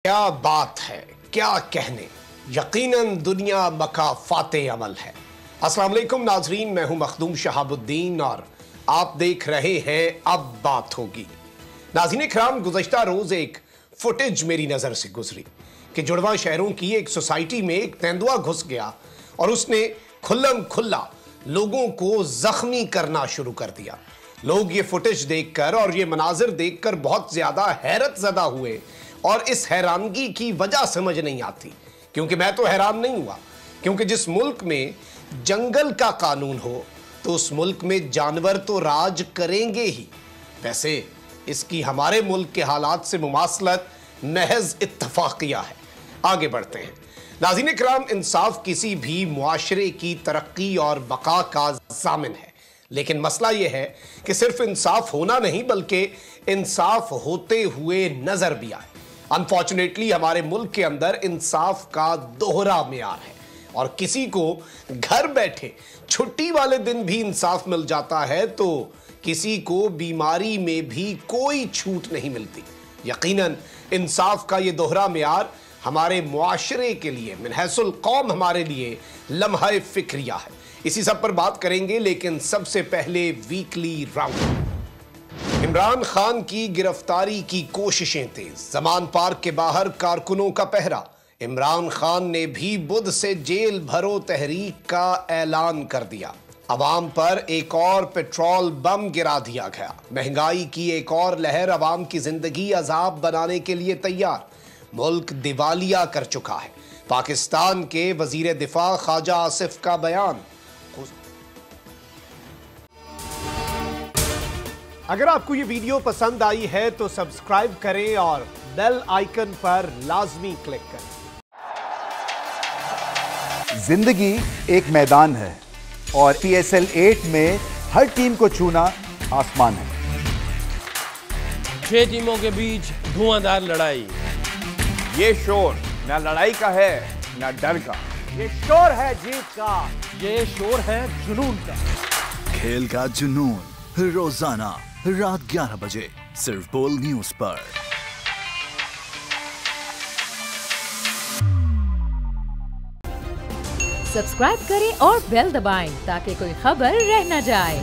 क्या बात है, क्या कहने, यकीनन दुनिया मकाफाते अमल है। अस्सलाम वालेकुम नाजरीन, मैं हूं मखदूम शहाबुद्दीन और आप देख रहे हैं अब बात होगी। नाज़रीन इकराम, गुज़श्ता रोज एक फुटेज मेरी नजर से गुजरी कि जुड़वा शहरों की एक सोसाइटी में एक तेंदुआ घुस गया और उसने खुल्लम खुल्ला लोगों को जख्मी करना शुरू कर दिया। लोग ये फुटेज देखकर और ये मनाजिर देखकर बहुत ज्यादा हैरत ज़दा हुए और इस हैरानगी की वजह समझ नहीं आती, क्योंकि मैं तो हैरान नहीं हुआ, क्योंकि जिस मुल्क में जंगल का कानून हो तो उस मुल्क में जानवर तो राज करेंगे ही। वैसे इसकी हमारे मुल्क के हालात से मुमासलत महज इत्तफाकिया है। आगे बढ़ते हैं। नाज़रीन इकराम, इंसाफ किसी भी मुआशरे की तरक्की और बका का ज़ामिन है, लेकिन मसला यह है कि सिर्फ इंसाफ होना नहीं बल्कि इंसाफ होते हुए नजर भी आए। अनफॉर्चुनेटली हमारे मुल्क के अंदर इंसाफ का दोहरा मेयार है और किसी को घर बैठे छुट्टी वाले दिन भी इंसाफ मिल जाता है तो किसी को बीमारी में भी कोई छूट नहीं मिलती। यकीनन इंसाफ का ये दोहरा मेयार हमारे मुआशरे के लिए, मिनहसुल कौम हमारे लिए लम्हा फिक्रिया है। इसी सब पर बात करेंगे, लेकिन सबसे पहले वीकली राउंड। इमरान खान की गिरफ्तारी की कोशिशें तेज, जमान पार्क के बाहर कारकुनों का पहरा। इमरान खान ने भी बुध से जेल भरो तहरीक का ऐलान कर दिया। अवाम पर एक और पेट्रोल बम गिरा दिया गया। महंगाई की एक और लहर अवाम की जिंदगी अजाब बनाने के लिए तैयार। मुल्क दिवालिया कर चुका है। पाकिस्तान के वजीर दिफा ख्वाजा आसिफ का बयान। अगर आपको ये वीडियो पसंद आई है तो सब्सक्राइब करें और बेल आइकन पर लाजमी क्लिक करें। जिंदगी एक मैदान है और PSL 8 में हर टीम को छूना आसमान है। 6 टीमों के बीच धुआंधार लड़ाई। ये शोर ना लड़ाई का है ना डर का, ये शोर है जीत का, ये शोर है जुनून का। खेल का जुनून रोजाना रात 11 बजे सिर्फ बोल न्यूज पर। सब्सक्राइब करें और बेल दबाएं ताकि कोई खबर रह न जाए।